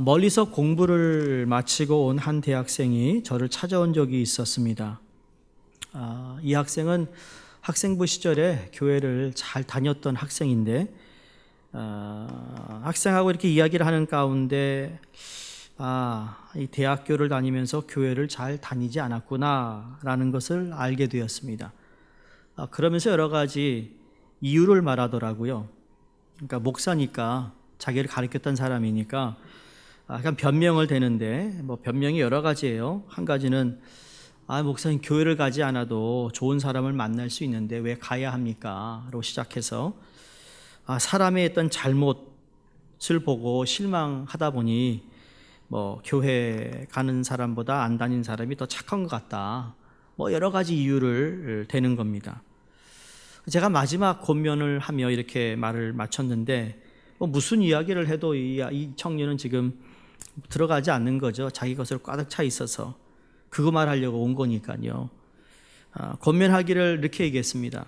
멀리서 공부를 마치고 온 한 대학생이 저를 찾아온 적이 있었습니다. 이 학생은 학생부 시절에 교회를 잘 다녔던 학생인데 학생하고 이렇게 이야기를 하는 가운데 이 대학교를 다니면서 교회를 잘 다니지 않았구나라는 것을 알게 되었습니다. 그러면서 여러 가지 이유를 말하더라고요. 그러니까 목사니까 자기를 가르쳤던 사람이니까 약간 변명을 대는데 변명이 여러 가지예요. 한 가지는 목사님 교회를 가지 않아도 좋은 사람을 만날 수 있는데 왜 가야 합니까? 로 시작해서 사람의 어떤 잘못을 보고 실망하다 보니 교회 가는 사람보다 안 다닌 사람이 더 착한 것 같다. 여러 가지 이유를 대는 겁니다. 제가 마지막 권면을 하며 이렇게 말을 마쳤는데 무슨 이야기를 해도 이 청년은 지금 들어가지 않는 거죠. 자기 것으로 가득 차 있어서 그거 말하려고 온 거니까요. 권면하기를 이렇게 얘기했습니다.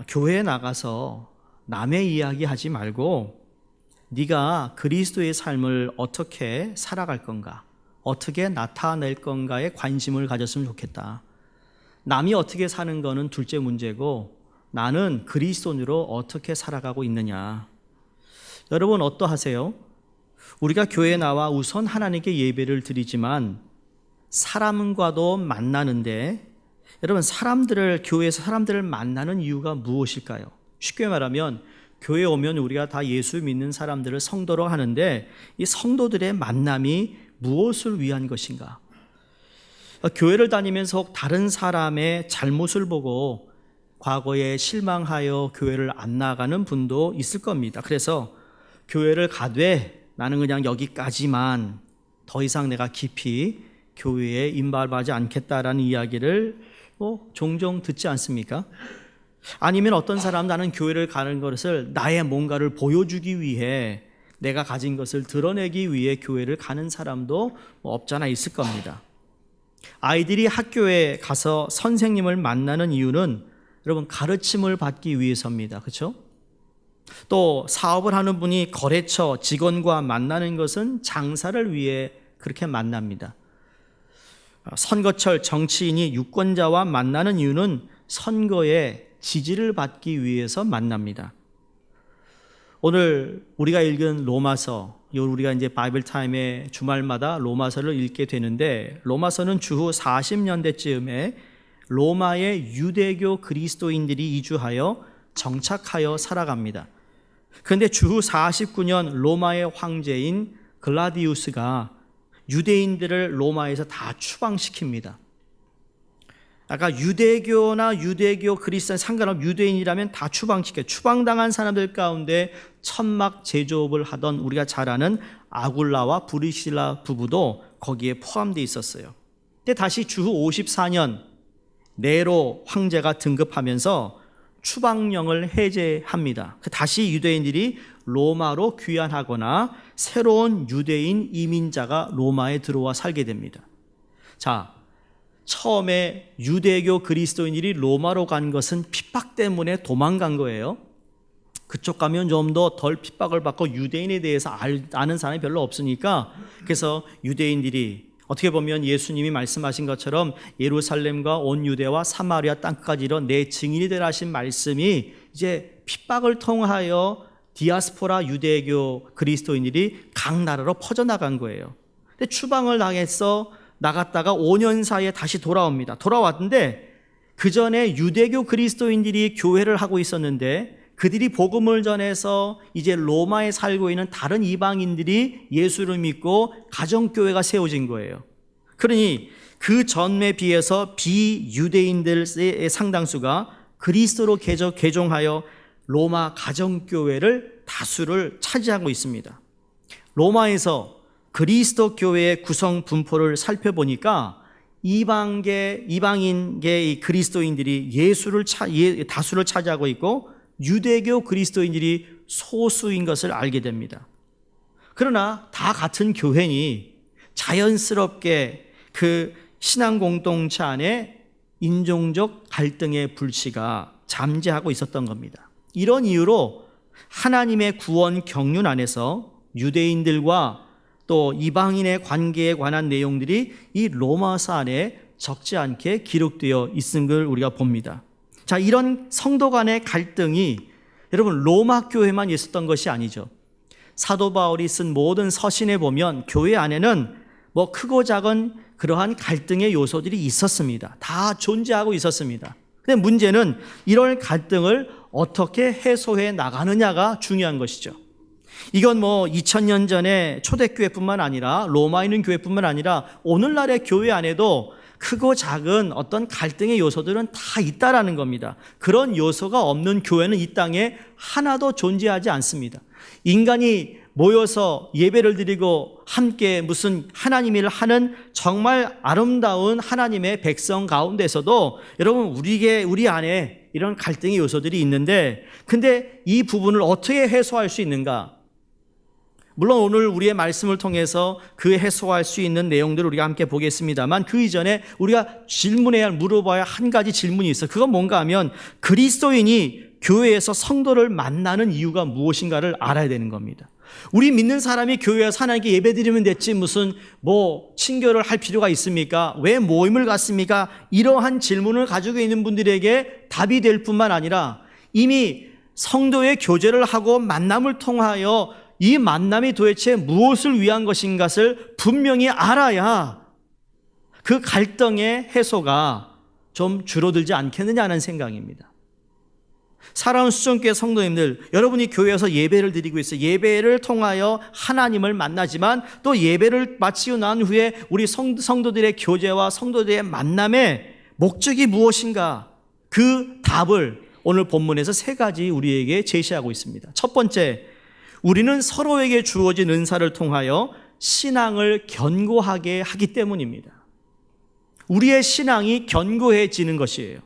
교회에 나가서 남의 이야기 하지 말고 네가 그리스도의 삶을 어떻게 살아갈 건가, 어떻게 나타낼 건가에 관심을 가졌으면 좋겠다. 남이 어떻게 사는 거는 둘째 문제고 나는 그리스도인으로 어떻게 살아가고 있느냐. 여러분 어떠하세요? 우리가 교회에 나와 우선 하나님께 예배를 드리지만 사람과도 만나는데 여러분 교회에서 사람들을 만나는 이유가 무엇일까요? 쉽게 말하면 교회에 오면 우리가 다 예수 믿는 사람들을 성도로 하는데 이 성도들의 만남이 무엇을 위한 것인가? 교회를 다니면서 다른 사람의 잘못을 보고 과거에 실망하여 교회를 안 나가는 분도 있을 겁니다. 그래서 교회를 가되 나는 그냥 여기까지만, 더 이상 내가 깊이 교회에 인발하지 않겠다라는 이야기를 종종 듣지 않습니까? 아니면 어떤 사람 나는 교회를 가는 것을 나의 뭔가를 보여주기 위해, 내가 가진 것을 드러내기 위해 교회를 가는 사람도 없잖아 있을 겁니다. 아이들이 학교에 가서 선생님을 만나는 이유는 여러분 가르침을 받기 위해서입니다. 그렇죠? 또 사업을 하는 분이 거래처 직원과 만나는 것은 장사를 위해 그렇게 만납니다. 선거철 정치인이 유권자와 만나는 이유는 선거에 지지를 받기 위해서 만납니다. 오늘 우리가 읽은 로마서, 우리가 이제 바이블 타임에 주말마다 로마서를 읽게 되는데, 로마서는 주후 40년대쯤에 로마의 유대교 그리스도인들이 이주하여 정착하여 살아갑니다. 그런데 주후 49년 로마의 황제인 글라디우스가 유대인들을 로마에서 다 추방시킵니다. 아까 유대교나 유대교 그리스도인 상관없이 유대인이라면 다 추방시켜요. 추방당한 사람들 가운데 천막 제조업을 하던 우리가 잘 아는 아굴라와 브리실라 부부도 거기에 포함되어 있었어요. 근데 다시 주후 54년 네로 황제가 등극하면서 추방령을 해제합니다. 다시 유대인들이 로마로 귀환하거나 새로운 유대인 이민자가 로마에 들어와 살게 됩니다. 자, 처음에 유대교 그리스도인들이 로마로 간 것은 핍박 때문에 도망간 거예요. 그쪽 가면 좀 더 덜 핍박을 받고 유대인에 대해서 아는 사람이 별로 없으니까, 그래서 유대인들이 어떻게 보면 예수님이 말씀하신 것처럼 예루살렘과 온 유대와 사마리아 땅까지 이런 내 증인이 되라 하신 말씀이 이제 핍박을 통하여 디아스포라 유대교 그리스도인들이 각 나라로 퍼져나간 거예요. 근데 추방을 당해서 나갔다가 5년 사이에 다시 돌아옵니다. 돌아왔는데 그 전에 유대교 그리스도인들이 교회를 하고 있었는데 그들이 복음을 전해서 이제 로마에 살고 있는 다른 이방인들이 예수를 믿고 가정교회가 세워진 거예요. 그러니 그 전에 비해서 비유대인들의 상당수가 그리스도로 개종하여 로마 가정교회를 다수를 차지하고 있습니다. 로마에서 그리스도 교회의 구성 분포를 살펴보니까 이방인계의 그리스도인들이 다수를 차지하고 있고 유대교 그리스도인들이 소수인 것을 알게 됩니다. 그러나 다 같은 교회니 자연스럽게 그 신앙 공동체 안에 인종적 갈등의 불씨가 잠재하고 있었던 겁니다. 이런 이유로 하나님의 구원 경륜 안에서 유대인들과 또 이방인의 관계에 관한 내용들이 이 로마서 안에 적지 않게 기록되어 있는 걸 우리가 봅니다. 자, 이런 성도 간의 갈등이 여러분 로마 교회만 있었던 것이 아니죠. 사도 바울이 쓴 모든 서신에 보면 교회 안에는 뭐 크고 작은 그러한 갈등의 요소들이 있었습니다. 다 존재하고 있었습니다. 근데 문제는 이런 갈등을 어떻게 해소해 나가느냐가 중요한 것이죠. 이건 뭐 2000년 전에 초대교회뿐만 아니라 로마에 있는 교회뿐만 아니라 오늘날의 교회 안에도 크고 작은 어떤 갈등의 요소들은 다 있다라는 겁니다. 그런 요소가 없는 교회는 이 땅에 하나도 존재하지 않습니다. 인간이 모여서 예배를 드리고 함께 무슨 하나님 일을 하는 정말 아름다운 하나님의 백성 가운데서도 여러분 우리 안에 이런 갈등의 요소들이 있는데 근데 이 부분을 어떻게 해소할 수 있는가? 물론 오늘 우리의 말씀을 통해서 그 해소할 수 있는 내용들을 우리가 함께 보겠습니다만 그 이전에 우리가 물어봐야 한 가지 질문이 있어요. 그건 뭔가 하면 그리스도인이 교회에서 성도를 만나는 이유가 무엇인가를 알아야 되는 겁니다. 우리 믿는 사람이 교회에서 하나님께 예배드리면 됐지 무슨 뭐 친교를 할 필요가 있습니까? 왜 모임을 갖습니까? 이러한 질문을 가지고 있는 분들에게 답이 될 뿐만 아니라 이미 성도의 교제를 하고 만남을 통하여 이 만남이 도대체 무엇을 위한 것인가를 분명히 알아야 그 갈등의 해소가 좀 줄어들지 않겠느냐는 생각입니다. 사랑하는 수정교회 성도님들, 여러분이 교회에서 예배를 드리고 있어요. 예배를 통하여 하나님을 만나지만 또 예배를 마치고 난 후에 우리 성도들의 교제와 성도들의 만남의 목적이 무엇인가? 그 답을 오늘 본문에서 세 가지 우리에게 제시하고 있습니다. 첫 번째, 우리는 서로에게 주어진 은사를 통하여 신앙을 견고하게 하기 때문입니다. 우리의 신앙이 견고해지는 것이에요.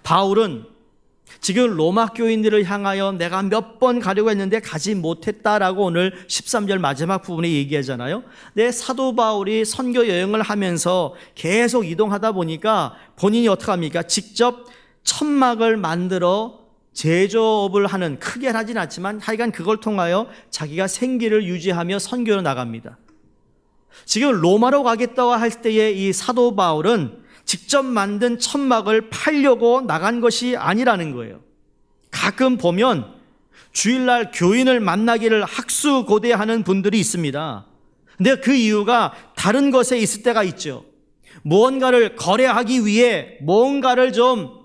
바울은 지금 로마 교인들을 향하여 내가 몇 번 가려고 했는데 가지 못했다라고 오늘 13절 마지막 부분에 얘기하잖아요. 내 사도 바울이 선교 여행을 하면서 계속 이동하다 보니까 본인이 어떻게 합니까? 직접 천막을 만들어 제조업을 하는, 크게 하진 않지만 하여간 그걸 통하여 자기가 생계를 유지하며 선교로 나갑니다. 지금 로마로 가겠다고 할 때의 이 사도 바울은 직접 만든 천막을 팔려고 나간 것이 아니라는 거예요. 가끔 보면 주일날 교인을 만나기를 학수고대하는 분들이 있습니다. 근데 그 이유가 다른 것에 있을 때가 있죠. 무언가를 거래하기 위해, 무언가를 좀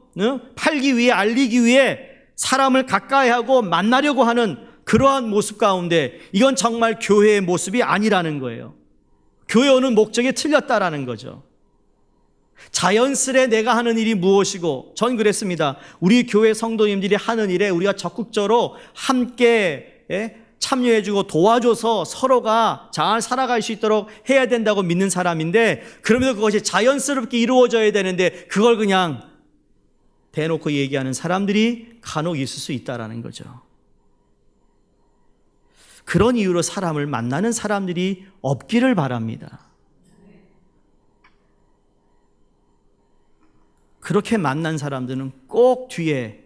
팔기 위해, 알리기 위해 사람을 가까이 하고 만나려고 하는 그러한 모습 가운데 이건 정말 교회의 모습이 아니라는 거예요. 교회 오는 목적이 틀렸다라는 거죠. 자연스레 내가 하는 일이 무엇이고, 전 그랬습니다. 우리 교회 성도님들이 하는 일에 우리가 적극적으로 함께 참여해주고 도와줘서 서로가 잘 살아갈 수 있도록 해야 된다고 믿는 사람인데, 그러면서 그것이 자연스럽게 이루어져야 되는데 그걸 그냥 대놓고 얘기하는 사람들이 간혹 있을 수 있다는 거죠. 그런 이유로 사람을 만나는 사람들이 없기를 바랍니다. 그렇게 만난 사람들은 꼭 뒤에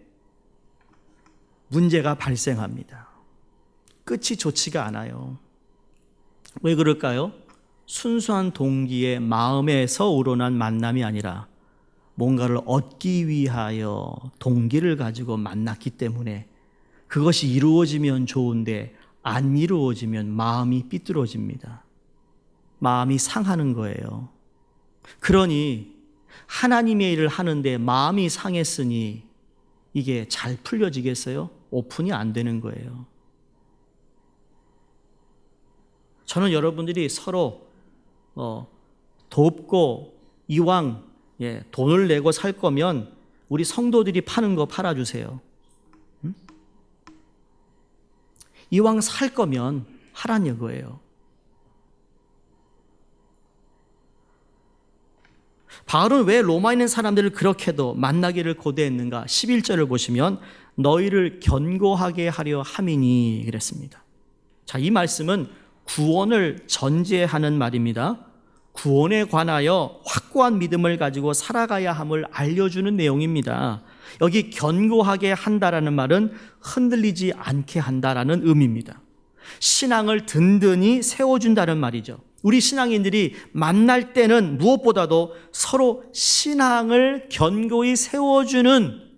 문제가 발생합니다. 끝이 좋지가 않아요. 왜 그럴까요? 순수한 동기의 마음에서 우러난 만남이 아니라 뭔가를 얻기 위하여 동기를 가지고 만났기 때문에 그것이 이루어지면 좋은데 안 이루어지면 마음이 삐뚤어집니다. 마음이 상하는 거예요. 그러니 하나님의 일을 하는데 마음이 상했으니 이게 잘 풀려지겠어요? 오픈이 안 되는 거예요. 저는 여러분들이 서로 돕고 이왕 돈을 내고 살 거면 우리 성도들이 파는 거 팔아주세요. 응? 이왕 살 거면 하라는 거예요. 바울은 왜 로마에 있는 사람들을 그렇게도 만나기를 고대했는가? 11절을 보시면 너희를 견고하게 하려 함이니 그랬습니다. 자, 이 말씀은 구원을 전제하는 말입니다. 구원에 관하여 확고한 믿음을 가지고 살아가야 함을 알려주는 내용입니다. 여기 견고하게 한다라는 말은 흔들리지 않게 한다라는 의미입니다. 신앙을 든든히 세워준다는 말이죠. 우리 신앙인들이 만날 때는 무엇보다도 서로 신앙을 견고히 세워주는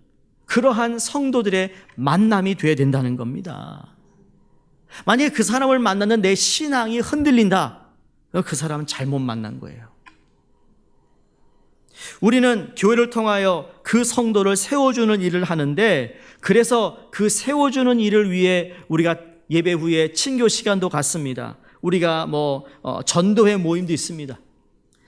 그러한 성도들의 만남이 되어야 된다는 겁니다. 만약에 그 사람을 만나는 내 신앙이 흔들린다, 그 사람은 잘못 만난 거예요. 우리는 교회를 통하여 그 성도를 세워주는 일을 하는데, 그래서 그 세워주는 일을 위해 우리가 예배 후에 친교 시간도 갖습니다. 우리가 전도회 모임도 있습니다.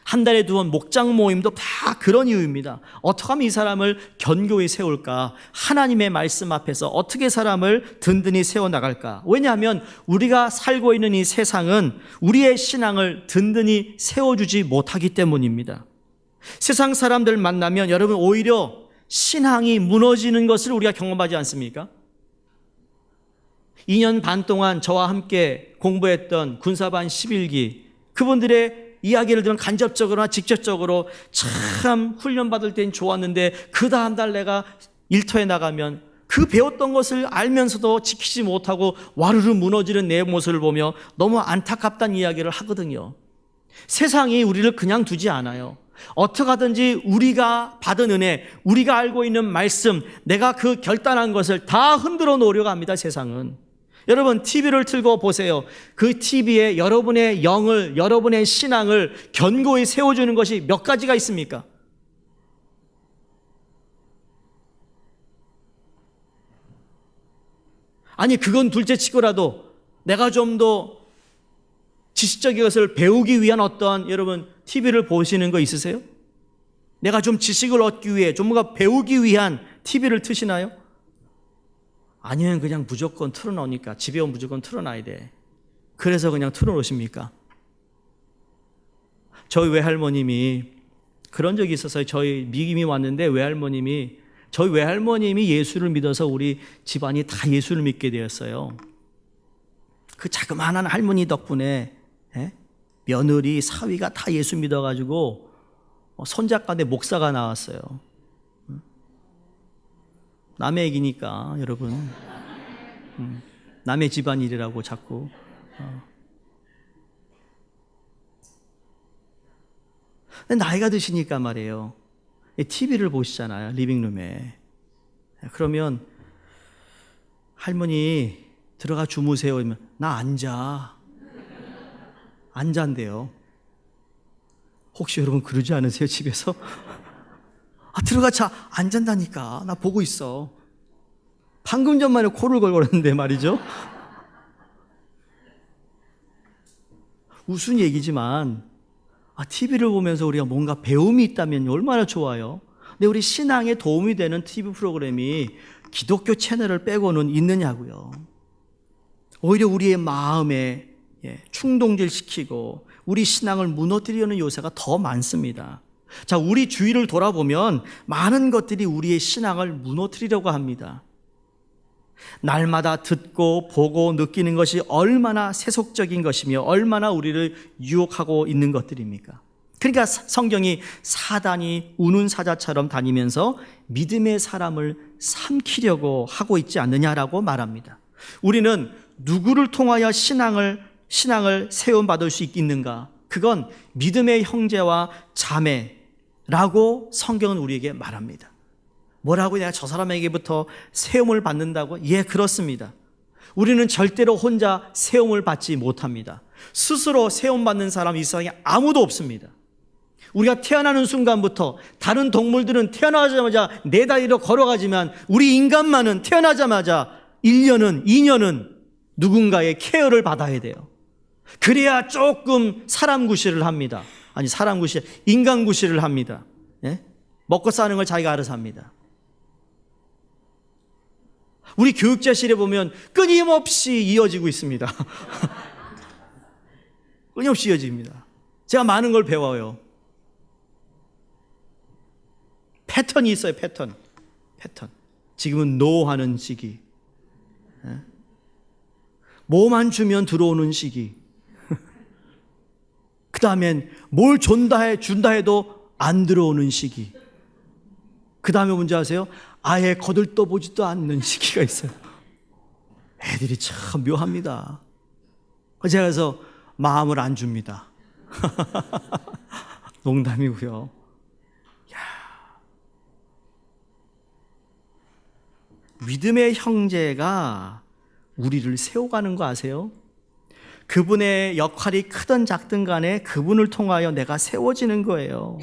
한 달에 2번 목장 모임도 다 그런 이유입니다. 어떻게 하면 이 사람을 견고히 세울까? 하나님의 말씀 앞에서 어떻게 사람을 든든히 세워나갈까? 왜냐하면 우리가 살고 있는 이 세상은 우리의 신앙을 든든히 세워주지 못하기 때문입니다. 세상 사람들 만나면 여러분 오히려 신앙이 무너지는 것을 우리가 경험하지 않습니까? 2년 반 동안 저와 함께 공부했던 군사반 11기, 그분들의 이야기를 들으면 간접적으로나 직접적으로 참 훈련받을 땐 좋았는데 그 다음 달 내가 일터에 나가면 그 배웠던 것을 알면서도 지키지 못하고 와르르 무너지는 내 모습을 보며 너무 안타깝다는 이야기를 하거든요. 세상이 우리를 그냥 두지 않아요. 어떻게 하든지 우리가 받은 은혜, 우리가 알고 있는 말씀, 내가 그 결단한 것을 다 흔들어 놓으려고 합니다, 세상은. 여러분 TV를 틀고 보세요. 그 TV에 여러분의 영을, 여러분의 신앙을 견고히 세워주는 것이 몇 가지가 있습니까? 아니 그건 둘째 치고라도 내가 좀 더 지식적인 것을 배우기 위한 어떠한, 여러분 TV를 보시는 거 있으세요? 내가 좀 지식을 얻기 위해, 좀 뭔가 배우기 위한 TV를 트시나요? 아니면 그냥 무조건 틀어놓으니까 집에 오면 무조건 틀어놔야 돼. 그래서 그냥 틀어놓으십니까? 저희 외할머님이 그런 적이 있었어요. 저희 미김이 왔는데 저희 외할머님이 예수를 믿어서 우리 집안이 다 예수를 믿게 되었어요. 그 자그마한 할머니 덕분에 며느리, 사위가 다 예수 믿어가지고 손자간에 목사가 나왔어요. 남의 얘기니까 여러분, 남의 집안일이라고 자꾸. 나이가 드시니까 말이에요, TV를 보시잖아요, 리빙룸에. 그러면 할머니 들어가 주무세요 이러면 나 앉아인데요. 혹시 여러분 그러지 않으세요, 집에서? 들어가 안 잔다니까, 나 보고 있어. 방금 전만에 코를 걸거렸는데 말이죠. 우스운 얘기지만 TV를 보면서 우리가 뭔가 배움이 있다면 얼마나 좋아요. 근데 우리 신앙에 도움이 되는 TV 프로그램이 기독교 채널을 빼고는 있느냐고요. 오히려 우리의 마음에 충동질시키고 우리 신앙을 무너뜨리려는 요새가 더 많습니다. 자, 우리 주위를 돌아보면 많은 것들이 우리의 신앙을 무너뜨리려고 합니다. 날마다 듣고 보고 느끼는 것이 얼마나 세속적인 것이며 얼마나 우리를 유혹하고 있는 것들입니까? 그러니까 성경이 사단이 우는 사자처럼 다니면서 믿음의 사람을 삼키려고 하고 있지 않느냐라고 말합니다. 우리는 누구를 통하여 신앙을 세움받을 수 있는가? 그건 믿음의 형제와 자매라고 성경은 우리에게 말합니다. 뭐라고? 내가 저 사람에게부터 세움을 받는다고? 예, 그렇습니다. 우리는 절대로 혼자 세움을 받지 못합니다. 스스로 세움받는 사람 이 세상에 아무도 없습니다. 우리가 태어나는 순간부터 다른 동물들은 태어나자마자 네 다리로 걸어가지만 우리 인간만은 태어나자마자 1년은 2년은 누군가의 케어를 받아야 돼요. 그래야 조금 사람 구실을 합니다. 아니 사람 구실, 인간 구실을 합니다. 예? 먹고 사는 걸 자기가 알아서 합니다. 우리 교육자실에 보면 끊임없이 이어지고 있습니다. 끊임없이 이어집니다. 제가 많은 걸 배워요. 패턴이 있어요. 패턴. 지금은 노 하는 시기, 뭐만 주면 들어오는 시기, 그 다음엔 뭘 준다 해도 안 들어오는 시기, 그 다음에 뭔지 아세요? 아예 거들떠보지도 않는 시기가 있어요. 애들이 참 묘합니다. 제가 그래서 마음을 안 줍니다. 농담이고요. 믿음의 형제가 우리를 세워가는 거 아세요? 그분의 역할이 크든 작든 간에 그분을 통하여 내가 세워지는 거예요.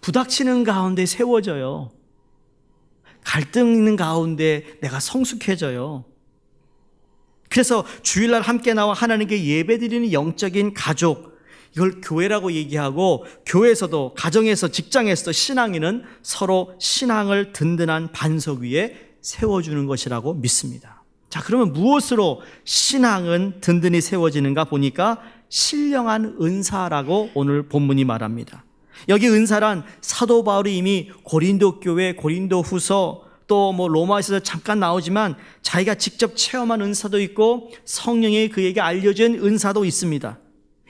부닥치는 가운데 세워져요. 갈등 있는 가운데 내가 성숙해져요. 그래서 주일날 함께 나와 하나님께 예배드리는 영적인 가족, 이걸 교회라고 얘기하고, 교회에서도 가정에서 직장에서도 신앙인은 서로 신앙을 든든한 반석 위에 세워주는 것이라고 믿습니다. 자, 그러면 무엇으로 신앙은 든든히 세워지는가 보니까 신령한 은사라고 오늘 본문이 말합니다. 여기 은사란 사도 바울이 이미 고린도 교회, 고린도 후서, 또 로마에서 잠깐 나오지만 자기가 직접 체험한 은사도 있고 성령이 그에게 알려준 은사도 있습니다.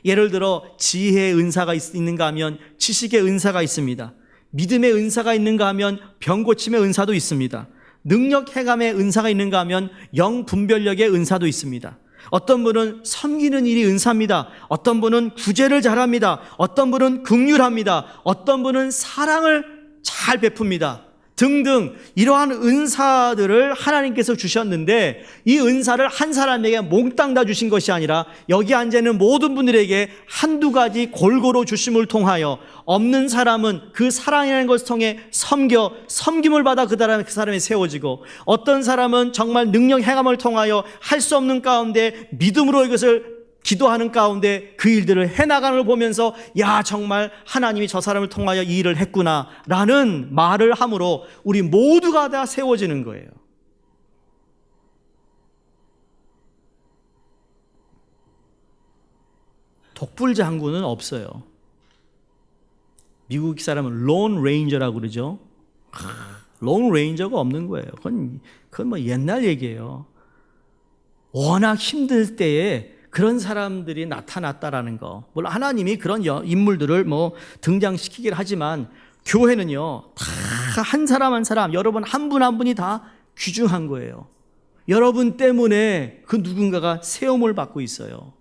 예를 들어 지혜의 은사가 있는가 하면 지식의 은사가 있습니다. 믿음의 은사가 있는가 하면 병 고침의 은사도 있습니다. 능력 행함의 은사가 있는가 하면 영 분별력의 은사도 있습니다. 어떤 분은 섬기는 일이 은사입니다. 어떤 분은 구제를 잘합니다. 어떤 분은 긍휼합니다. 어떤 분은 사랑을 잘 베풉니다. 등등 이러한 은사들을 하나님께서 주셨는데, 이 은사를 한 사람에게 몽땅 다 주신 것이 아니라 여기 앉아있는 모든 분들에게 한두 가지 골고루 주심을 통하여 없는 사람은 그 사랑이라는 것을 통해 섬김을 받아 그 사람이 세워지고, 어떤 사람은 정말 능력 행함을 통하여 할 수 없는 가운데 믿음으로 이것을 기도하는 가운데 그 일들을 해나가는 걸 보면서 야, 정말 하나님이 저 사람을 통하여 이 일을 했구나 라는 말을 함으로 우리 모두가 다 세워지는 거예요. 독불 장군은 없어요. 미국 사람은 론 레인저라고 그러죠. 론 레인저가 없는 거예요. 그건 옛날 얘기예요. 워낙 힘들 때에 그런 사람들이 나타났다라는 거. 물론 하나님이 그런 인물들을 등장시키긴 하지만 교회는요, 다 한 사람 한 사람, 여러분 한 분 한 분이 다 귀중한 거예요. 여러분 때문에 그 누군가가 세움을 받고 있어요.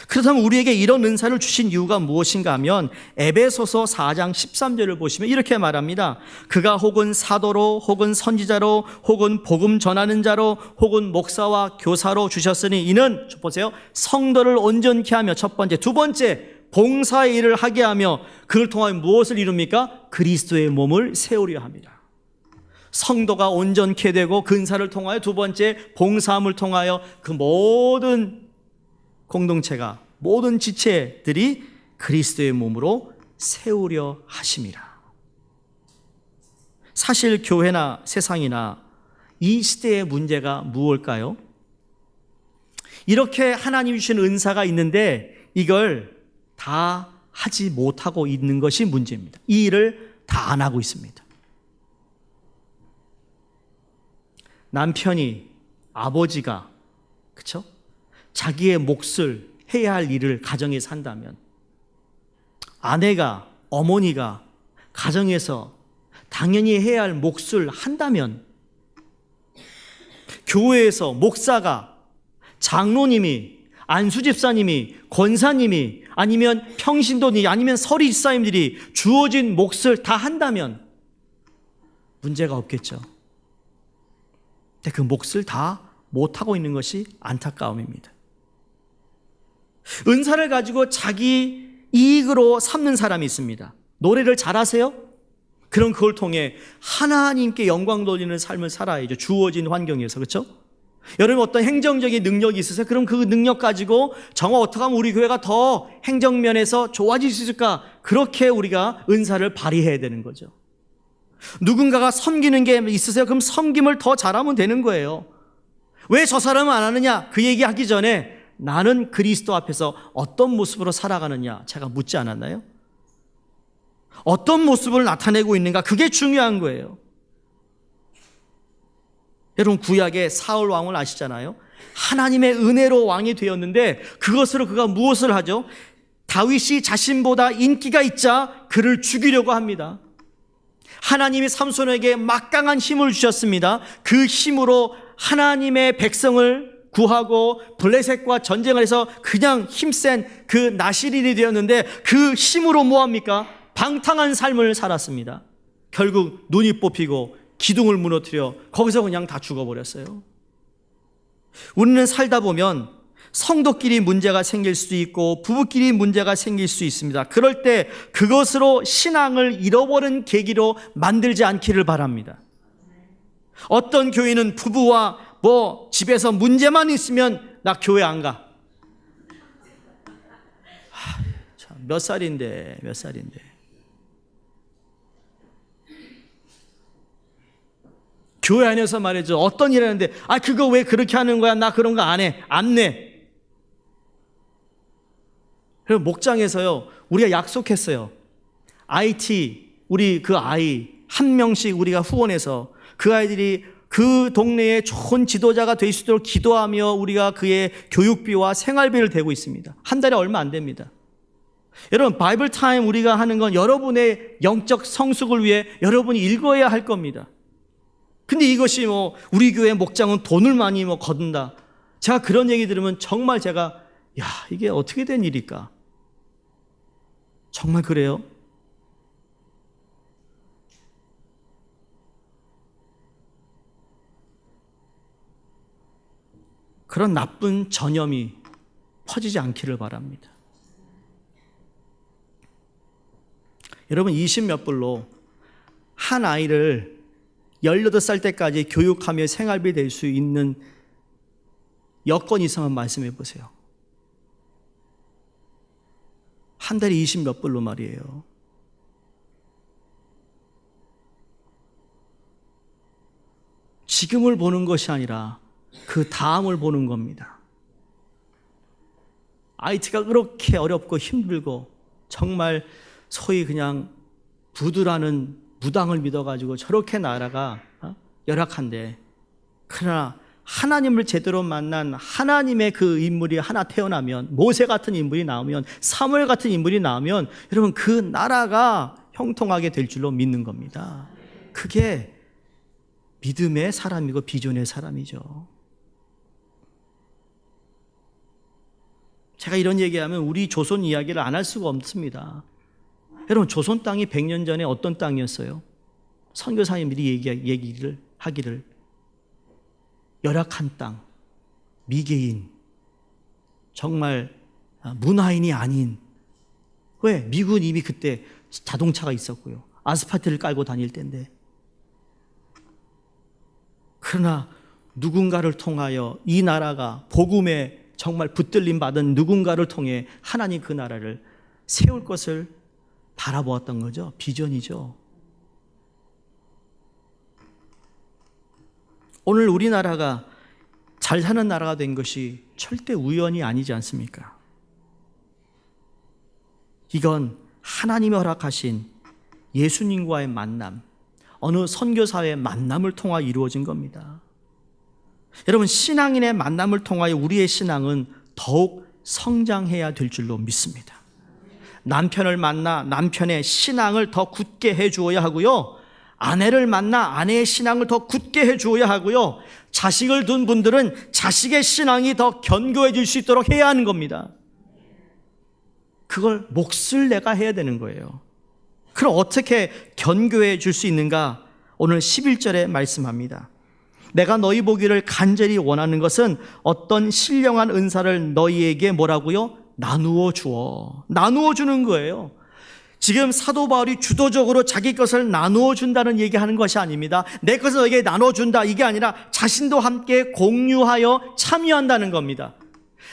그렇다면 우리에게 이런 은사를 주신 이유가 무엇인가 하면 에베소서 4장 13절을 보시면 이렇게 말합니다. 그가 혹은 사도로 혹은 선지자로 혹은 복음 전하는 자로 혹은 목사와 교사로 주셨으니 이는 보세요, 성도를 온전케 하며 첫 번째, 두 번째 봉사의 일을 하게 하며 그를 통하여 무엇을 이룹니까? 그리스도의 몸을 세우려 합니다. 성도가 온전케 되고 그 은사를 통하여 두 번째 봉사함을 통하여 그 모든 공동체가, 모든 지체들이 그리스도의 몸으로 세우려 하심이라. 사실 교회나 세상이나 이 시대의 문제가 무엇일까요? 이렇게 하나님이 주신 은사가 있는데 이걸 다 하지 못하고 있는 것이 문제입니다. 이 일을 다 안 하고 있습니다. 남편이, 아버지가, 그렇죠? 자기의 몫을 해야 할 일을 가정에서 한다면, 아내가, 어머니가 가정에서 당연히 해야 할 몫을 한다면, 교회에서 목사가, 장로님이, 안수집사님이, 권사님이, 아니면 평신도니, 아니면 서리집사님들이 주어진 몫을 다 한다면 문제가 없겠죠. 근데 그 몫을 다 못하고 있는 것이 안타까움입니다. 은사를 가지고 자기 이익으로 삼는 사람이 있습니다. 노래를 잘하세요? 그럼 그걸 통해 하나님께 영광 돌리는 삶을 살아야죠. 주어진 환경에서. 그렇죠? 여러분 어떤 행정적인 능력이 있으세요? 그럼 그 능력 가지고 정말 어떻게 하면 우리 교회가 더 행정면에서 좋아질 수 있을까? 그렇게 우리가 은사를 발휘해야 되는 거죠. 누군가가 섬기는 게 있으세요? 그럼 섬김을 더 잘하면 되는 거예요. 왜 저 사람은 안 하느냐? 그 얘기하기 전에 나는 그리스도 앞에서 어떤 모습으로 살아가느냐 제가 묻지 않았나요? 어떤 모습을 나타내고 있는가? 그게 중요한 거예요. 여러분 구약의 사울 왕을 아시잖아요. 하나님의 은혜로 왕이 되었는데 그것으로 그가 무엇을 하죠? 다윗이 자신보다 인기가 있자 그를 죽이려고 합니다. 하나님이 삼손에게 막강한 힘을 주셨습니다. 그 힘으로 하나님의 백성을 구하고 블레셋과 전쟁을 해서 그냥 힘센 그 나시린이 되었는데 그 힘으로 뭐합니까? 방탕한 삶을 살았습니다. 결국 눈이 뽑히고 기둥을 무너뜨려 거기서 그냥 다 죽어버렸어요. 우리는 살다 보면 성도끼리 문제가 생길 수도 있고 부부끼리 문제가 생길 수 있습니다. 그럴 때 그것으로 신앙을 잃어버린 계기로 만들지 않기를 바랍니다. 어떤 교회는 부부와 집에서 문제만 있으면 나 교회 안 가. 몇 살인데. 교회 안에서 말이죠. 어떤 일 하는데 그거 왜 그렇게 하는 거야? 나 그런 거 안 해. 안 내. 그리고 목장에서요. 우리가 약속했어요. IT 우리 그 아이 한 명씩 우리가 후원해서 그 아이들이 그 동네에 좋은 지도자가 될 수 있도록 기도하며 우리가 그의 교육비와 생활비를 대고 있습니다. 한 달에 얼마 안 됩니다. 여러분 바이블 타임 우리가 하는 건 여러분의 영적 성숙을 위해 여러분이 읽어야 할 겁니다. 근데 이것이 우리 교회 목장은 돈을 많이 거둔다. 제가 그런 얘기 들으면 정말 제가 이게 어떻게 된 일일까? 정말 그래요? 그런 나쁜 전염이 퍼지지 않기를 바랍니다. 여러분 20몇 불로 한 아이를 18살 때까지 교육하며 생활비 될 수 있는 여건이 있으면 말씀해 보세요. 한 달에 20몇 불로 말이에요. 지금을 보는 것이 아니라 그 다음을 보는 겁니다. IT가 그렇게 어렵고 힘들고 정말 소위 그냥 부두라는 무당을 믿어가지고 저렇게 나라가 열악한데, 그러나 하나님을 제대로 만난 하나님의 그 인물이 하나 태어나면, 모세 같은 인물이 나오면, 사무엘 같은 인물이 나오면 여러분 그 나라가 형통하게 될 줄로 믿는 겁니다. 그게 믿음의 사람이고 비전의 사람이죠. 제가 이런 얘기하면 우리 조선 이야기를 안 할 수가 없습니다. 여러분 조선 땅이 100년 전에 어떤 땅이었어요? 선교사님들이 얘기를 하기를 열악한 땅, 미개인, 정말 문화인이 아닌. 왜? 미국은 이미 그때 자동차가 있었고요. 아스팔트를 깔고 다닐 때인데. 그러나 누군가를 통하여 이 나라가 복음에 정말 붙들림 받은 누군가를 통해 하나님 그 나라를 세울 것을 바라보았던 거죠. 비전이죠. 오늘 우리나라가 잘 사는 나라가 된 것이 절대 우연이 아니지 않습니까? 이건 하나님이 허락하신 예수님과의 만남, 어느 선교사의 만남을 통하여 이루어진 겁니다. 여러분 신앙인의 만남을 통하여 우리의 신앙은 더욱 성장해야 될 줄로 믿습니다. 남편을 만나 남편의 신앙을 더 굳게 해주어야 하고요, 아내를 만나 아내의 신앙을 더 굳게 해주어야 하고요, 자식을 둔 분들은 자식의 신앙이 더 견고해질 수 있도록 해야 하는 겁니다. 그걸 몫을 내가 해야 되는 거예요. 그럼 어떻게 견고해 줄 수 있는가? 오늘 11절에 말씀합니다. 내가 너희 보기를 간절히 원하는 것은 어떤 신령한 은사를 너희에게 뭐라고요? 나누어 주어. 나누어 주는 거예요. 지금 사도 바울이 주도적으로 자기 것을 나누어 준다는 얘기하는 것이 아닙니다. 내 것을 너에게 나눠 준다 이게 아니라 자신도 함께 공유하여 참여한다는 겁니다.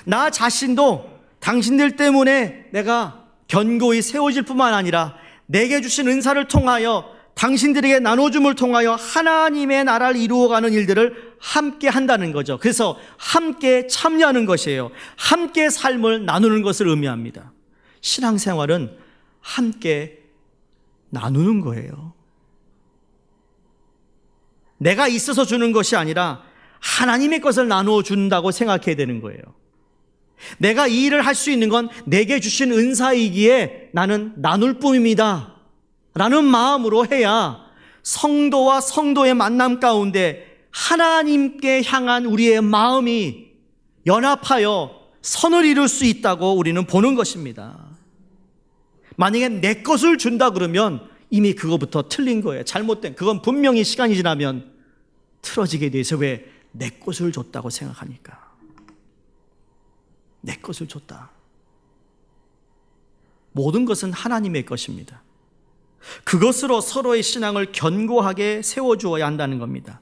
나 자신도 당신들 때문에 내가 견고히 세워질 뿐만 아니라 내게 주신 은사를 통하여 당신들에게 나눠줌을 통하여 하나님의 나라를 이루어가는 일들을 함께 한다는 거죠. 그래서 함께 참여하는 것이에요. 함께 삶을 나누는 것을 의미합니다. 신앙생활은 함께 나누는 거예요. 내가 있어서 주는 것이 아니라 하나님의 것을 나누어 준다고 생각해야 되는 거예요. 내가 이 일을 할 수 있는 건 내게 주신 은사이기에 나는 나눌 뿐입니다 라는 마음으로 해야 성도와 성도의 만남 가운데 하나님께 향한 우리의 마음이 연합하여 선을 이룰 수 있다고 우리는 보는 것입니다. 만약에 내 것을 준다 그러면 이미 그거부터 틀린 거예요. 잘못된, 그건 분명히 시간이 지나면 틀어지게 돼 있어요. 왜? 내 것을 줬다고 생각하니까. 내 것을 줬다. 모든 것은 하나님의 것입니다. 그것으로 서로의 신앙을 견고하게 세워주어야 한다는 겁니다.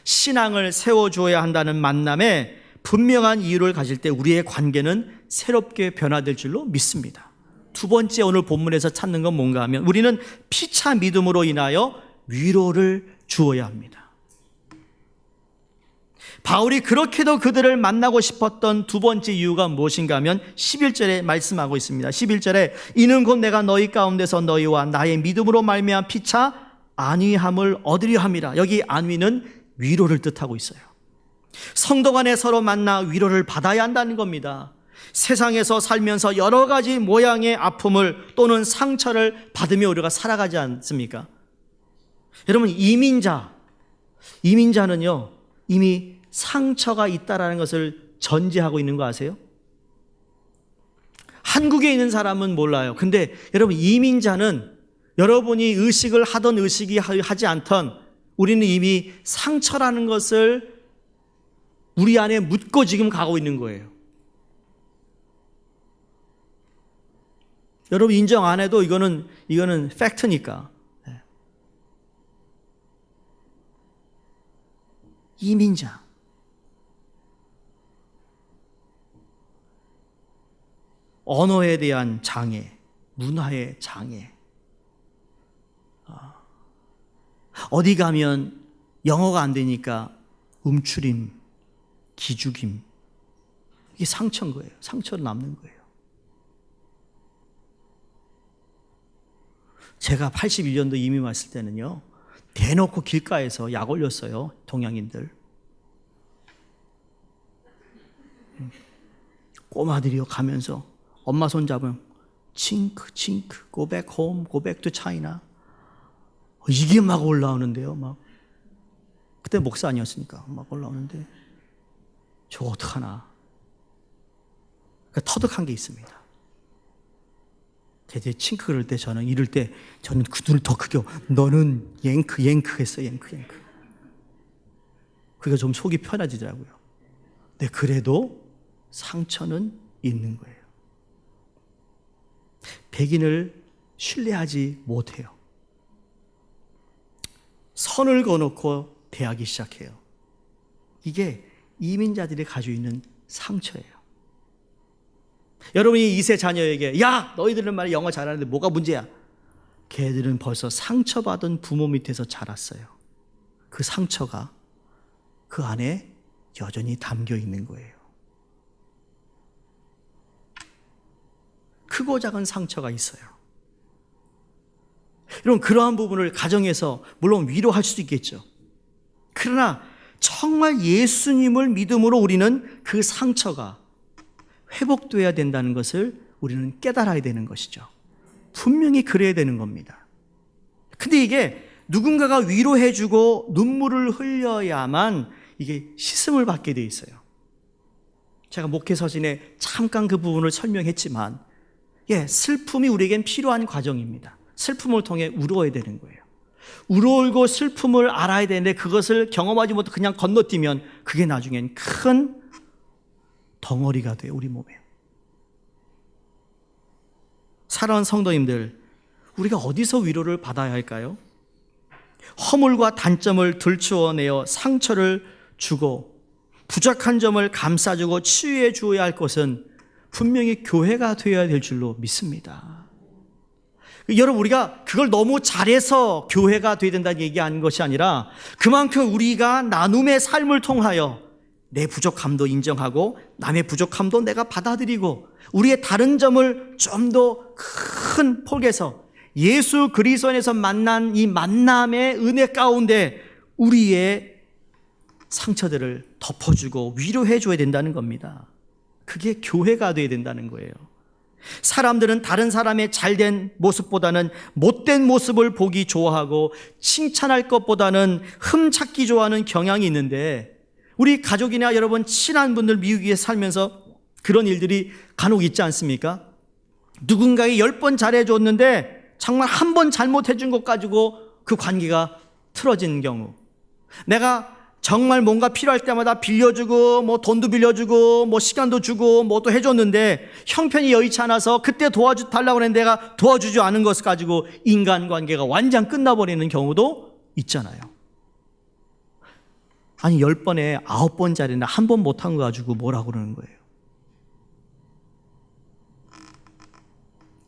신앙을 세워주어야 한다는 만남에 분명한 이유를 가질 때 우리의 관계는 새롭게 변화될 줄로 믿습니다. 두 번째 오늘 본문에서 찾는 건 뭔가 하면 우리는 피차 믿음으로 인하여 위로를 주어야 합니다. 바울이 그렇게도 그들을 만나고 싶었던 두 번째 이유가 무엇인가 하면 11절에 말씀하고 있습니다. 11절에 이는 곧 내가 너희 가운데서 너희와 나의 믿음으로 말미암아 피차 안위함을 얻으려 함이라. 여기 안위는 위로를 뜻하고 있어요. 성도 간에 서로 만나 위로를 받아야 한다는 겁니다. 세상에서 살면서 여러 가지 모양의 아픔을 또는 상처를 받으며 우리가 살아가지 않습니까? 여러분, 이민자는요 이미 상처가 있다라는 것을 전제하고 있는 거 아세요? 한국에 있는 사람은 몰라요. 근데 여러분, 이민자는 여러분이 의식을 하던 의식이 하지 않던 우리는 이미 상처라는 것을 우리 안에 묻고 지금 가고 있는 거예요. 여러분 인정 안 해도 이거는 팩트니까. 이민자. 언어에 대한 장애, 문화의 장애. 어디 가면 영어가 안 되니까 움츠림, 기죽임. 이게 상처인 거예요. 상처로 남는 거예요. 제가 81년도 이민 왔을 때는요, 대놓고 길가에서 약 올렸어요. 동양인들. 꼬마들이요 가면서 엄마 손 잡으면 칭크, go back home, go back to China. 이게 막 올라오는데요. 막 그때 목사 아니었으니까 막 올라오는데 저거 어떡하나. 그러니까 터득한 게 있습니다. 제가 칭크 그럴 때 이럴 때 저는 그 눈을 더 크게 너는 옌크 했어요. 옌크. 그게 좀 속이 편해지더라고요. 근데 그래도 상처는 있는 거예요. 백인을 신뢰하지 못해요. 선을 거놓고 대하기 시작해요. 이게 이민자들이 가지고 있는 상처예요. 여러분이 2세 자녀에게 야 너희들은 말이야 영어 잘하는데 뭐가 문제야? 걔들은 벌써 상처받은 부모 밑에서 자랐어요. 그 상처가 그 안에 여전히 담겨 있는 거예요. 크고 작은 상처가 있어요. 여러분 그러한 부분을 가정에서 물론 위로할 수도 있겠죠. 그러나 정말 예수님을 믿음으로 우리는 그 상처가 회복돼야 된다는 것을 우리는 깨달아야 되는 것이죠. 분명히 그래야 되는 겁니다. 근데 이게 누군가가 위로해주고 눈물을 흘려야만 이게 씻음을 받게 돼 있어요. 제가 목회 서신에 잠깐 그 부분을 설명했지만 슬픔이 우리에겐 필요한 과정입니다. 슬픔을 통해 울어야 되는 거예요. 울고 슬픔을 알아야 되는데 그것을 경험하지 못해 그냥 건너뛰면 그게 나중엔 큰 덩어리가 돼요. 우리 몸에. 사랑하는 성도님들, 우리가 어디서 위로를 받아야 할까요? 허물과 단점을 들추어내어 상처를 주고 부족한 점을 감싸주고 치유해 주어야 할 것은 분명히 교회가 되어야 될 줄로 믿습니다. 여러분 우리가 그걸 너무 잘해서 교회가 되어야 된다는 얘기하는 것이 아니라 그만큼 우리가 나눔의 삶을 통하여 내 부족함도 인정하고 남의 부족함도 내가 받아들이고 우리의 다른 점을 좀 더 큰 폭에서 예수 그리스도 안에서 만난 이 만남의 은혜 가운데 우리의 상처들을 덮어주고 위로해 줘야 된다는 겁니다. 그게 교회가 되어야 된다는 거예요. 사람들은 다른 사람의 잘된 모습보다는 못된 모습을 보기 좋아하고 칭찬할 것보다는 흠찾기 좋아하는 경향이 있는데, 우리 가족이나 여러분 친한 분들 미국에 살면서 그런 일들이 간혹 있지 않습니까? 누군가에게 10번 잘해줬는데 정말 한 번 잘못해준 것 가지고 그 관계가 틀어진 경우, 내가 정말 뭔가 필요할 때마다 빌려주고 뭐 돈도 빌려주고 뭐 시간도 주고 뭐 또 해줬는데 형편이 여의치 않아서 그때 도와달라고 했는데 내가 도와주지 않은 것을 가지고 인간관계가 완전 끝나버리는 경우도 있잖아요. 아니 10번에 9번짜리나 한 번 못한 거 가지고 뭐라고 그러는 거예요.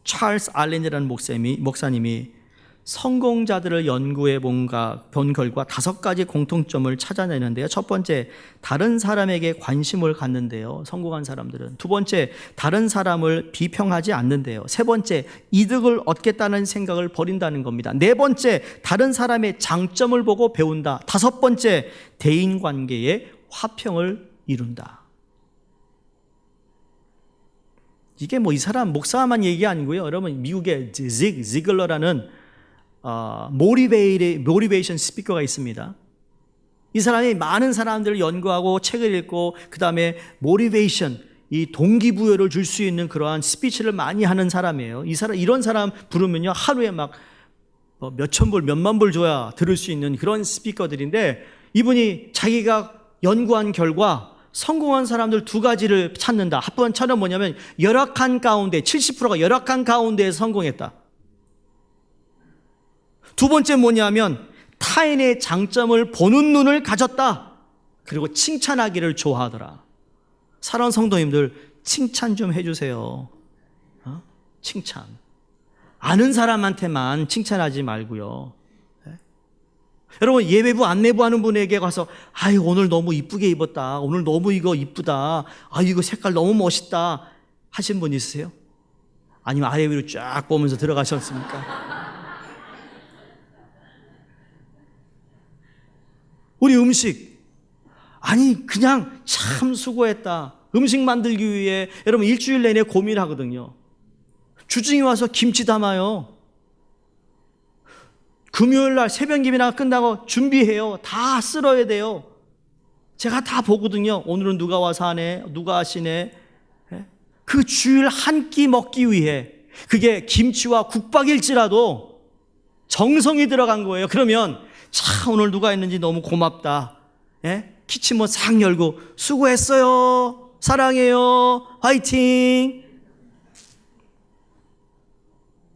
찰스 알렌이라는 목사님이 성공자들을 연구해 본 결과 5가지 공통점을 찾아내는데요. 첫 번째, 다른 사람에게 관심을 갖는데요. 성공한 사람들은. 두 번째, 다른 사람을 비평하지 않는데요. 세 번째, 이득을 얻겠다는 생각을 버린다는 겁니다. 네 번째, 다른 사람의 장점을 보고 배운다. 다섯 번째, 대인관계에 화평을 이룬다. 이게 뭐 이 사람 목사만 얘기 아니고요. 여러분 미국의 지글러라는 모티베이션 스피커가 있습니다. 이 사람이 많은 사람들을 연구하고 책을 읽고 그 다음에 모티베이션, 이 동기부여를 줄 수 있는 그러한 스피치를 많이 하는 사람이에요. 이런 사람 부르면요 하루에 막 몇천 불, 몇만 불 줘야 들을 수 있는 그런 스피커들인데, 이분이 자기가 연구한 결과 성공한 사람들 2가지를 찾는다. 한 번처럼 뭐냐면 열악한 가운데 70%가 열악한 가운데에 성공했다. 두 번째 뭐냐면 타인의 장점을 보는 눈을 가졌다. 그리고 칭찬하기를 좋아하더라. 사랑하는 성도님들, 칭찬 좀 해주세요. 칭찬. 아는 사람한테만 칭찬하지 말고요. 여러분 예배부 안내부 하는 분에게 가서 아유 오늘 너무 이쁘게 입었다, 오늘 너무 이거 이쁘다, 아유 이거 색깔 너무 멋있다 하신 분 있으세요? 아니면 아래 위로 쫙 보면서 들어가셨습니까? 우리 음식, 아니 그냥 참 수고했다. 음식 만들기 위해 여러분 일주일 내내 고민하거든요. 주중에 와서 김치 담아요. 금요일 날 새벽 예배나 끝나고 준비해요. 다 쓸어야 돼요. 제가 다 보거든요. 오늘은 누가 와서 하네, 누가 하시네. 그 주일 한 끼 먹기 위해, 그게 김치와 국밥일지라도 정성이 들어간 거예요. 그러면 참 오늘 누가 했는지 너무 고맙다. 키친문 싹 열고 수고했어요, 사랑해요, 화이팅.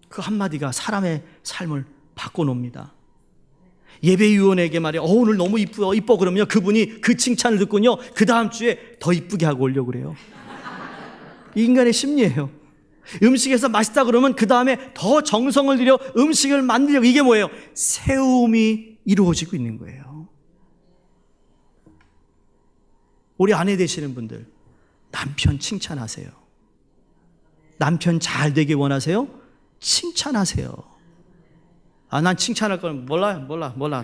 그 한마디가 사람의 삶을 바꿔놓습니다. 예배위원에게 말이야 오늘 너무 이뻐 그러면 그분이 그 칭찬을 듣고요 그 다음 주에 더 이쁘게 하고 오려고 그래요. 이 인간의 심리예요. 음식에서 맛있다 그러면 그 다음에 더 정성을 들여 음식을 만들려고. 이게 뭐예요? 세움이 이루어지고 있는 거예요. 우리 아내 되시는 분들, 남편 칭찬하세요. 남편 잘 되길 원하세요? 칭찬하세요. 난 칭찬할 건 몰라.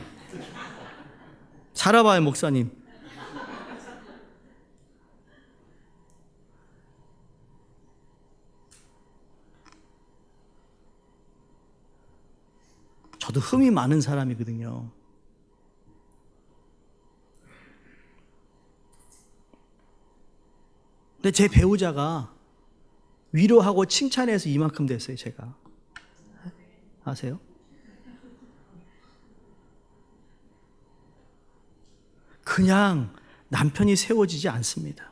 살아봐요, 목사님. 저도 흠이 많은 사람이거든요. 근데 제 배우자가 위로하고 칭찬해서 이만큼 됐어요, 제가. 아세요? 그냥 남편이 세워지지 않습니다.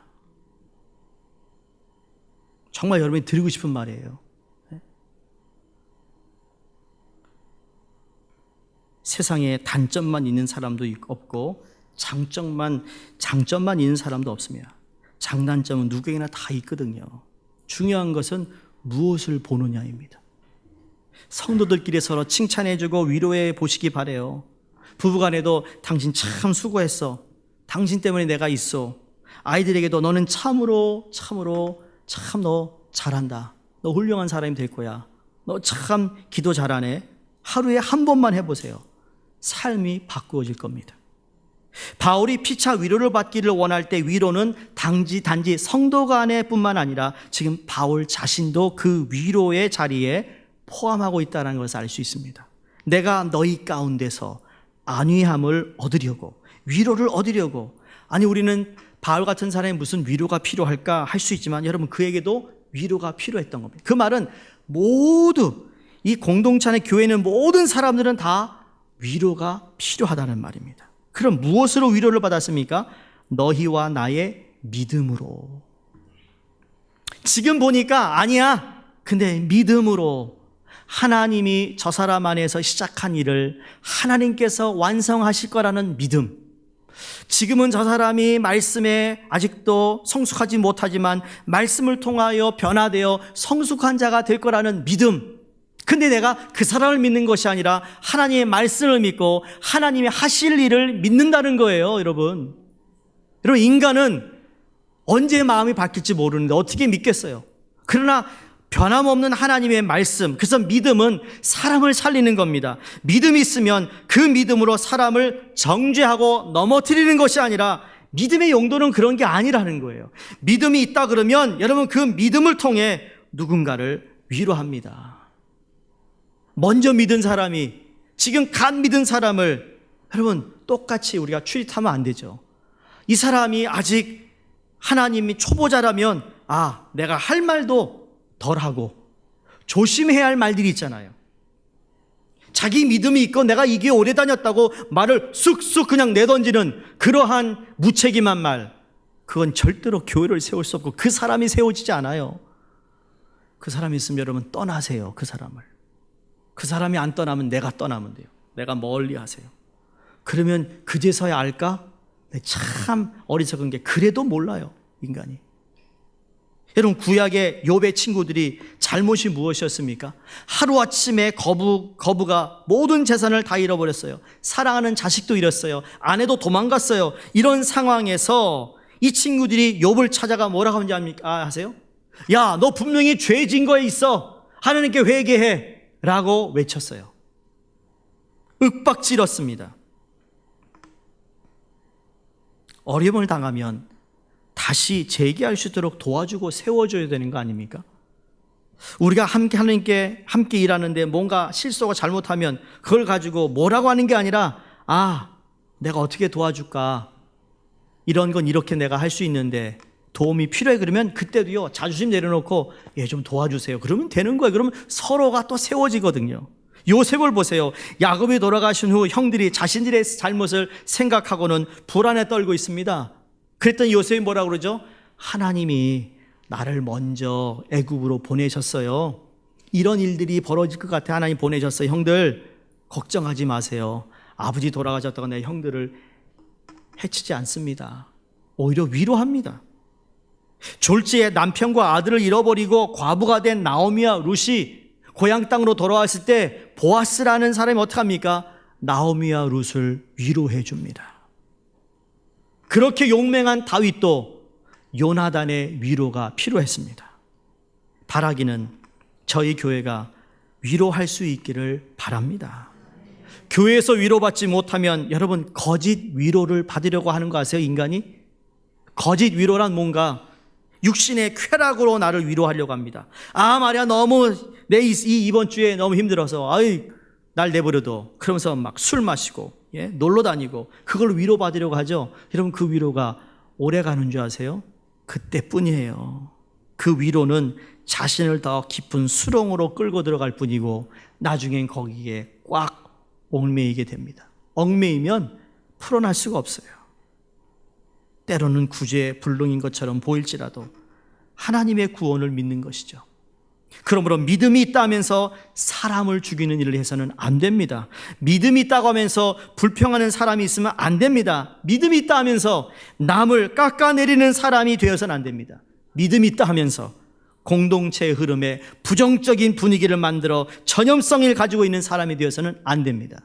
정말 여러분이 드리고 싶은 말이에요. 세상에 단점만 있는 사람도 없고 장점만 있는 사람도 없습니다. 장단점은 누구에게나 다 있거든요. 중요한 것은 무엇을 보느냐입니다. 성도들끼리 서로 칭찬해주고 위로해 보시기 바래요. 부부간에도 당신 참 수고했어, 당신 때문에 내가 있어. 아이들에게도 너는 참으로 참 너 잘한다, 너 훌륭한 사람이 될 거야, 너 참 기도 잘하네. 하루에 한 번만 해보세요. 삶이 바꾸어질 겁니다. 바울이 피차 위로를 받기를 원할 때 위로는 단지 성도 간의 뿐만 아니라 지금 바울 자신도 그 위로의 자리에 포함하고 있다는 것을 알 수 있습니다. 내가 너희 가운데서 안위함을 얻으려고, 위로를 얻으려고. 아니, 우리는 바울 같은 사람이 무슨 위로가 필요할까 할 수 있지만 여러분, 그에게도 위로가 필요했던 겁니다. 그 말은 모두 이 공동체 안에 교회는 모든 사람들은 다 위로가 필요하다는 말입니다. 그럼 무엇으로 위로를 받았습니까? 너희와 나의 믿음으로. 지금 보니까 아니야. 근데 믿음으로 하나님이 저 사람 안에서 시작한 일을 하나님께서 완성하실 거라는 믿음. 지금은 저 사람이 말씀에 아직도 성숙하지 못하지만 말씀을 통하여 변화되어 성숙한 자가 될 거라는 믿음. 근데 내가 그 사람을 믿는 것이 아니라 하나님의 말씀을 믿고 하나님이 하실 일을 믿는다는 거예요, 여러분. 여러분, 인간은 언제 마음이 바뀔지 모르는데 어떻게 믿겠어요? 그러나 변함없는 하나님의 말씀, 그래서 믿음은 사람을 살리는 겁니다. 믿음이 있으면 그 믿음으로 사람을 정죄하고 넘어뜨리는 것이 아니라 믿음의 용도는 그런 게 아니라는 거예요. 믿음이 있다 그러면 여러분, 그 믿음을 통해 누군가를 위로합니다. 먼저 믿은 사람이 지금 갓 믿은 사람을 여러분 똑같이 우리가 추릿하면 안 되죠. 이 사람이 아직 하나님이 초보자라면 내가 할 말도 덜하고 조심해야 할 말들이 있잖아요. 자기 믿음이 있고 내가 이게 오래 다녔다고 말을 쑥쑥 그냥 내던지는 그러한 무책임한 말, 그건 절대로 교회를 세울 수 없고 그 사람이 세워지지 않아요. 그 사람이 있으면 여러분 떠나세요. 그 사람을. 그 사람이 안 떠나면 내가 떠나면 돼요. 내가 멀리 하세요. 그러면 그제서야 알까? 참 어리석은 게 그래도 몰라요, 인간이. 여러분, 구약의 욥의 친구들이 잘못이 무엇이었습니까? 하루아침에 거부가 모든 재산을 다 잃어버렸어요. 사랑하는 자식도 잃었어요. 아내도 도망갔어요. 이런 상황에서 이 친구들이 욥을 찾아가 뭐라고 하는지 아세요? 야, 너 분명히 죄 진 거에 있어. 하나님께 회개해 라고 외쳤어요. 윽박질렀습니다. 어려움을 당하면 다시 재기할 수 있도록 도와주고 세워줘야 되는 거 아닙니까? 우리가 하나님께 함께 일하는데 뭔가 실수가 잘못하면 그걸 가지고 뭐라고 하는 게 아니라 내가 어떻게 도와줄까? 이런 건 이렇게 내가 할 수 있는데 도움이 필요해. 그러면 그때도요, 자존심 내려놓고 얘 좀 도와주세요. 그러면 되는 거예요. 그러면 서로가 또 세워지거든요. 요셉을 보세요. 야곱이 돌아가신 후 형들이 자신들의 잘못을 생각하고는 불안에 떨고 있습니다. 그랬더니 요셉이 뭐라고 그러죠? 하나님이 나를 먼저 애굽으로 보내셨어요. 이런 일들이 벌어질 것 같아 하나님 보내셨어요. 형들 걱정하지 마세요. 아버지 돌아가셨다고 내 형들을 해치지 않습니다. 오히려 위로합니다. 졸지에 남편과 아들을 잃어버리고 과부가 된 나오미와 룻이 고향 땅으로 돌아왔을 때 보아스라는 사람이 어떻게 합니까? 나오미와 룻을 위로해 줍니다. 그렇게 용맹한 다윗도 요나단의 위로가 필요했습니다. 바라기는 저희 교회가 위로할 수 있기를 바랍니다. 교회에서 위로받지 못하면 여러분 거짓 위로를 받으려고 하는 거 아세요? 인간이? 거짓 위로란 뭔가 육신의 쾌락으로 나를 위로하려고 합니다. 말이야 너무 이번 주에 너무 힘들어서 날 내버려둬. 그러면서 막 술 마시고 놀러 다니고 그걸 위로받으려고 하죠. 여러분 그 위로가 오래 가는 줄 아세요? 그때뿐이에요. 그 위로는 자신을 더 깊은 수렁으로 끌고 들어갈 뿐이고 나중엔 거기에 꽉 얽매이게 됩니다. 얽매이면 풀어날 수가 없어요. 때로는 구제불능인 것처럼 보일지라도 하나님의 구원을 믿는 것이죠. 그러므로 믿음이 있다면서 사람을 죽이는 일을 해서는 안 됩니다. 믿음이 있다고 하면서 불평하는 사람이 있으면 안 됩니다. 믿음이 있다 하면서 남을 깎아내리는 사람이 되어서는 안 됩니다. 믿음이 있다 하면서 공동체의 흐름에 부정적인 분위기를 만들어 전염성을 가지고 있는 사람이 되어서는 안 됩니다.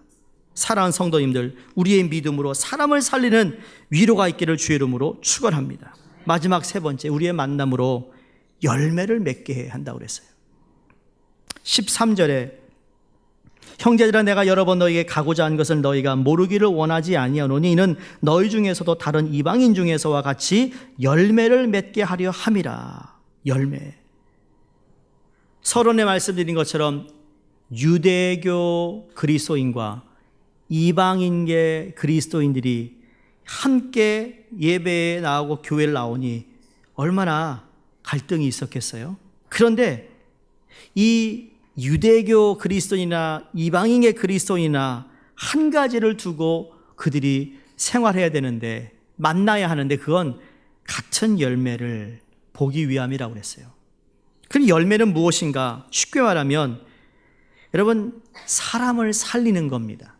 사랑하는 성도님들, 우리의 믿음으로 사람을 살리는 위로가 있기를 주의 이름으로 축원합니다. 마지막 세 번째, 우리의 만남으로 열매를 맺게 한다고 그랬어요. 13절에 형제들아 내가 여러 번 너희에게 가고자 한 것을 너희가 모르기를 원하지 아니하노니 이는 너희 중에서도 다른 이방인 중에서와 같이 열매를 맺게 하려 함이라. 열매. 서론에 말씀드린 것처럼 유대교 그리스도인과 이방인계 그리스도인들이 함께 예배에 나오고 교회를 나오니 얼마나 갈등이 있었겠어요? 그런데 이 유대교 그리스도인이나 이방인의 그리스도인이나 한 가지를 두고 그들이 생활해야 되는데, 만나야 하는데, 그건 같은 열매를 보기 위함이라고 그랬어요. 그럼 열매는 무엇인가? 쉽게 말하면 여러분, 사람을 살리는 겁니다.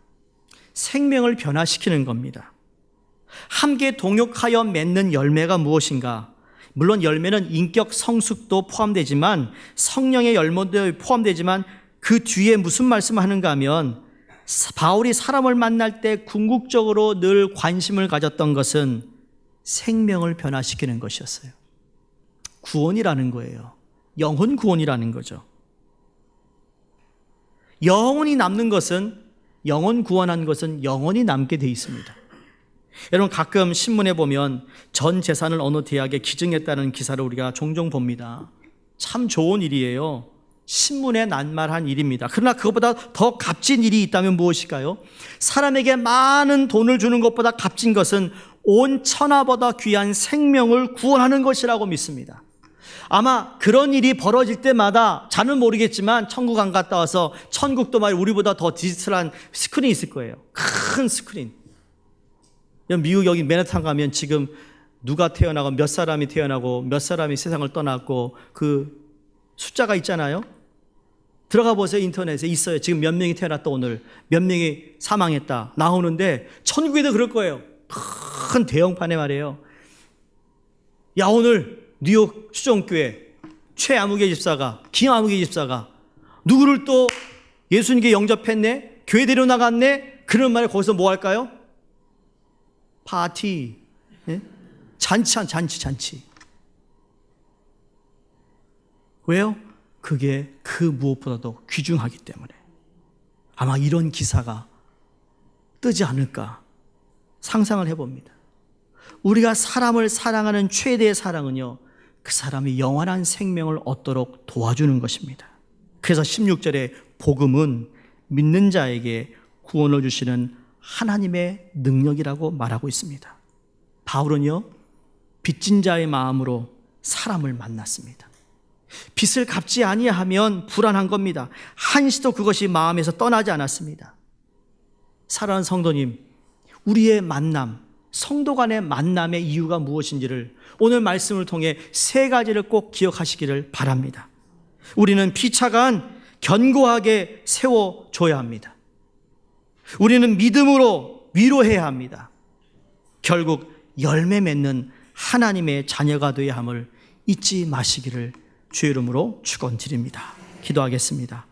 생명을 변화시키는 겁니다. 함께 동역하여 맺는 열매가 무엇인가? 물론 열매는 인격 성숙도 포함되지만, 성령의 열매도 포함되지만, 그 뒤에 무슨 말씀을 하는가 하면 바울이 사람을 만날 때 궁극적으로 늘 관심을 가졌던 것은 생명을 변화시키는 것이었어요. 구원이라는 거예요. 영혼 구원이라는 거죠. 영혼이 남는 것은, 영혼 구원한 것은 영혼이 남게 돼 있습니다. 여러분, 가끔 신문에 보면 전 재산을 어느 대학에 기증했다는 기사를 우리가 종종 봅니다. 참 좋은 일이에요. 신문에 낱말한 일입니다. 그러나 그것보다 더 값진 일이 있다면 무엇일까요? 사람에게 많은 돈을 주는 것보다 값진 것은 온 천하보다 귀한 생명을 구원하는 것이라고 믿습니다. 아마 그런 일이 벌어질 때마다 잘은 모르겠지만 천국 안 갔다 와서 천국도 말 우리보다 더 디지털한 스크린이 있을 거예요. 큰 스크린. 미국 여기 맨하탄 가면 지금 누가 태어나고 몇 사람이 태어나고 몇 사람이 세상을 떠났고 그 숫자가 있잖아요. 들어가 보세요. 인터넷에 있어요. 지금 몇 명이 태어났다, 오늘 몇 명이 사망했다 나오는데, 천국에도 그럴 거예요. 큰 대형판에 말이에요. 야, 오늘 뉴욕 수종교회 최아무개 집사가, 김아무개 집사가 누구를 또 예수님께 영접했네, 교회 데려나갔네, 그런 말에 거기서 뭐 할까요? 파티, 예? 잔치. 왜요? 그게 그 무엇보다도 귀중하기 때문에. 아마 이런 기사가 뜨지 않을까 상상을 해봅니다. 우리가 사람을 사랑하는 최대의 사랑은요, 그 사람이 영원한 생명을 얻도록 도와주는 것입니다. 그래서 16절에 복음은 믿는 자에게 구원을 주시는 하나님의 능력이라고 말하고 있습니다. 바울은요, 빚진 자의 마음으로 사람을 만났습니다. 빚을 갚지 아니하면 불안한 겁니다. 한시도 그것이 마음에서 떠나지 않았습니다. 사랑하는 성도님, 우리의 만남, 성도 간의 만남의 이유가 무엇인지를 오늘 말씀을 통해 세 가지를 꼭 기억하시기를 바랍니다. 우리는 피차간 견고하게 세워줘야 합니다. 우리는 믿음으로 위로해야 합니다. 결국 열매 맺는 하나님의 자녀가 되어야 함을 잊지 마시기를 주의 이름으로 축원드립니다. 기도하겠습니다.